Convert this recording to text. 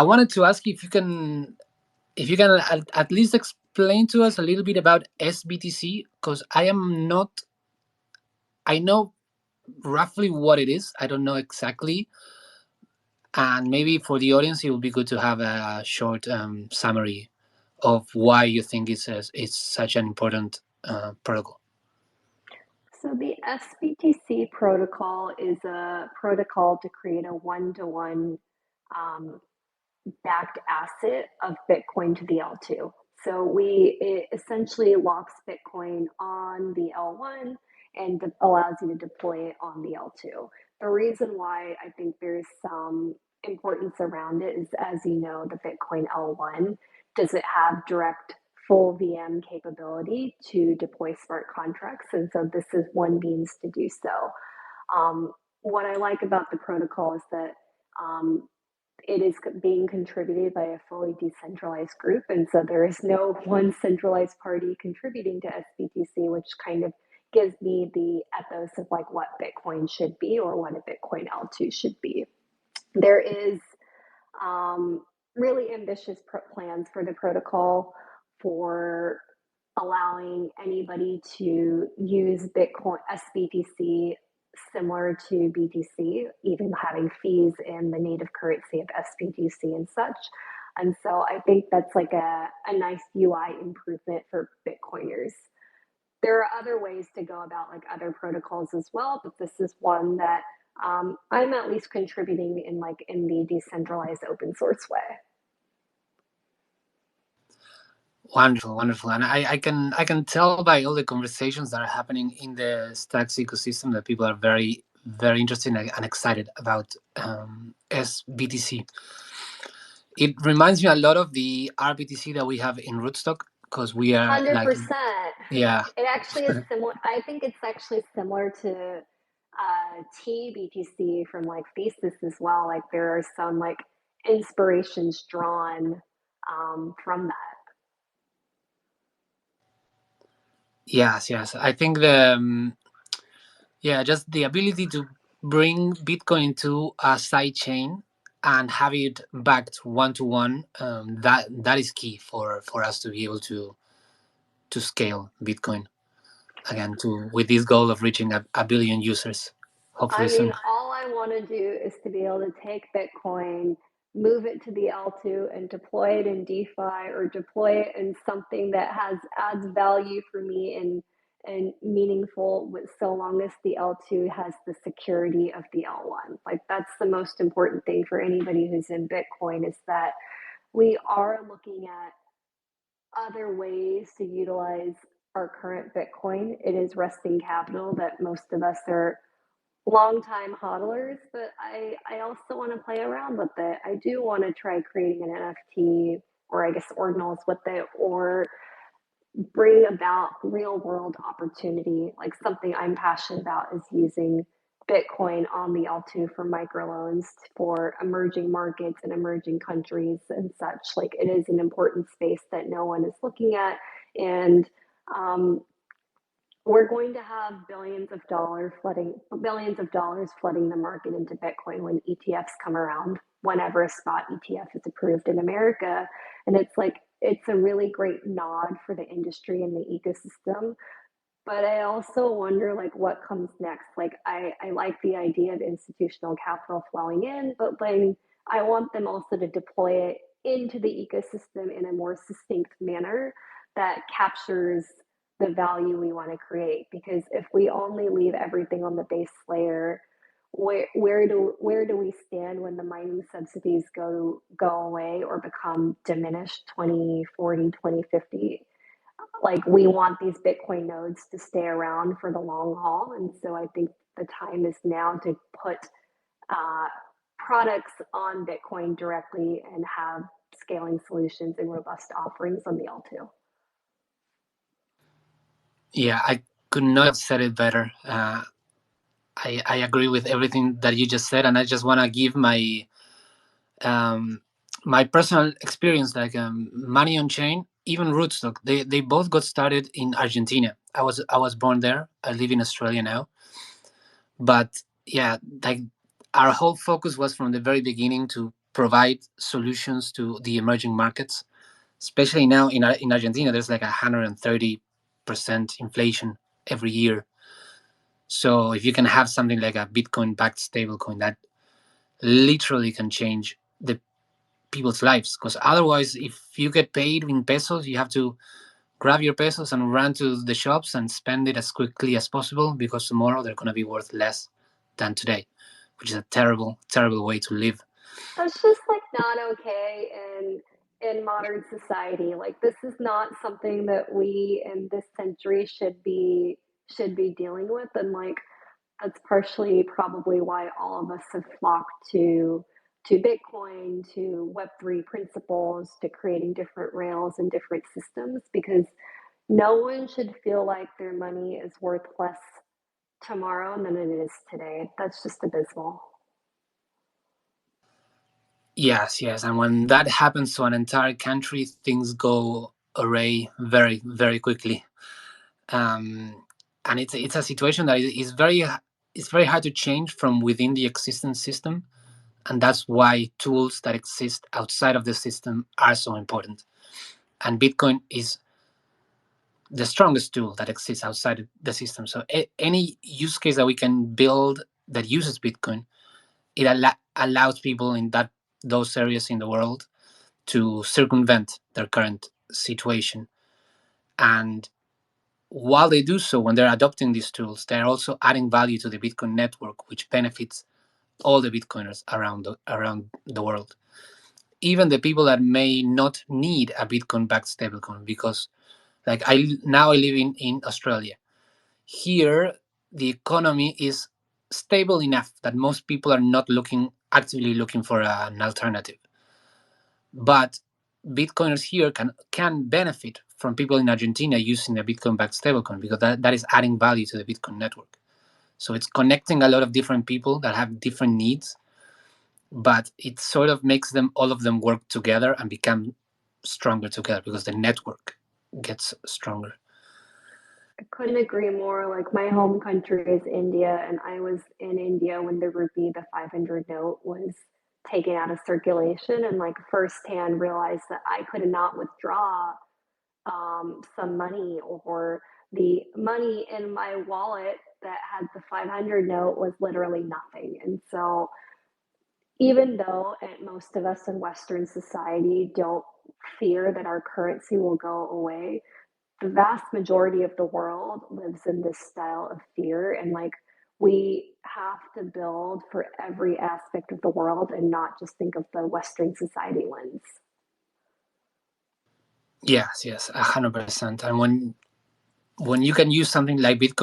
I wanted to ask you if you can at least explain to us a little bit about sBTC, because I know roughly what it is. I don't know exactly, and maybe for the audience, it would be good to have a short summary of why you think it's such an important protocol. So the sBTC protocol is a protocol to create a one-to-one backed asset of Bitcoin to the L2. So it essentially locks Bitcoin on the L1 and allows you to deploy it on the L2. The reason why I think there's some importance around it is, as you know, the Bitcoin L1 doesn't have direct full VM capability to deploy smart contracts. And so this is one means to do so. What I like about the protocol is that it is being contributed by a fully decentralized group. And so there is no one centralized party contributing to sBTC, which kind of gives me the ethos of like what Bitcoin should be or what a Bitcoin L2 should be. There is really ambitious plans for the protocol for allowing anybody to use Bitcoin sBTC similar to BTC, even having fees in the native currency of sBTC and such. And so I think that's like a nice UI improvement for Bitcoiners. There are other ways to go about like other protocols as well, but this is one that I'm at least contributing in the decentralized open source way. Wonderful, wonderful, and I can tell by all the conversations that are happening in the Stacks ecosystem that people are very, very interested and excited about sBTC. It reminds me a lot of the RBTC that we have in Rootstock, because we are 100%. Yeah. It actually is similar. I think it's actually similar to TBTC from like Thesis as well. Like there are some like inspirations drawn from that. Yes. I think just the ability to bring Bitcoin into a side chain and have it backed one-to-one, that is key for us to be able to scale Bitcoin again with this goal of reaching a billion users, hopefully soon. All I want to do is to be able to take Bitcoin, move it to the L2 and deploy it in DeFi or deploy it in something that adds value for me and meaningful, so long as the L2 has the security of the L1. Like that's the most important thing for anybody who's in Bitcoin, is that we are looking at other ways to utilize our current Bitcoin. It is resting capital that most of us are longtime hodlers, but I also want to play around with it. I do want to try creating an NFT, or I guess ordinals with it, or bring about real world opportunity. Like something I'm passionate about is using Bitcoin on the L2 for microloans for emerging markets and emerging countries and such. Like it is an important space that no one is looking at. And we're going to have billions of dollars flooding the market into Bitcoin when ETFs come around, whenever a spot ETF is approved in America. And it's a really great nod for the industry and the ecosystem. But I also wonder what comes next. I like the idea of institutional capital flowing in, but I want them also to deploy it into the ecosystem in a more succinct manner that captures the value we want to create. Because if we only leave everything on the base layer, where do we stand when the mining subsidies go away or become diminished 2040, 2050? We want these Bitcoin nodes to stay around for the long haul. And so I think the time is now to put products on Bitcoin directly and have scaling solutions and robust offerings on the L2. Yeah, I could not have said it better. I agree with everything that you just said, and I just want to give my my personal experience, Money on Chain, even Rootstock. They both got started in Argentina. I was born there. I live in Australia now, but yeah, our whole focus was from the very beginning to provide solutions to the emerging markets, especially now in Argentina. There's like 130% inflation every year. So if you can have something like a Bitcoin-backed stablecoin that literally can change the people's lives, because otherwise, if you get paid in pesos, you have to grab your pesos and run to the shops and spend it as quickly as possible, because tomorrow they're going to be worth less than today, which is a terrible, terrible way to live. That's just like not okay in modern society. Like this is not something that we in this century should be dealing with. And like that's partially probably why all of us have flocked to Bitcoin, to Web3 principles, to creating different rails and different systems, because no one should feel like their money is worth less tomorrow than it is today. That's just abysmal. Yes, yes. And when that happens to an entire country, things go array very, very quickly. And it's a situation that is very, it's very hard to change from within the existing system. And that's why tools that exist outside of the system are so important. And Bitcoin is the strongest tool that exists outside the system. So any use case that we can build that uses Bitcoin, it allows people in those areas in the world to circumvent their current situation. And while they do so, when they're adopting these tools, they're also adding value to the Bitcoin network, which benefits all the Bitcoiners around the world. Even the people that may not need a Bitcoin-backed stablecoin, because like I live in Australia. Here, the economy is stable enough that most people are not actively looking for an alternative. But Bitcoiners here can benefit from people in Argentina using a Bitcoin-backed stablecoin, because that is adding value to the Bitcoin network. So it's connecting a lot of different people that have different needs, but it sort of makes all of them work together and become stronger together, because the network gets stronger. I couldn't agree more. Like my home country is India, and I was in India when the rupee, the 500 note, was taken out of circulation, and like firsthand realized that I could not withdraw some money, or the money in my wallet that had the 500 note was literally nothing. And so, even though most of us in Western society don't fear that our currency will go away, the vast majority of the world lives in this style of fear. And like we have to build for every aspect of the world and not just think of the Western society lens. Yes, yes, 100%. And when you can use something like Bitcoin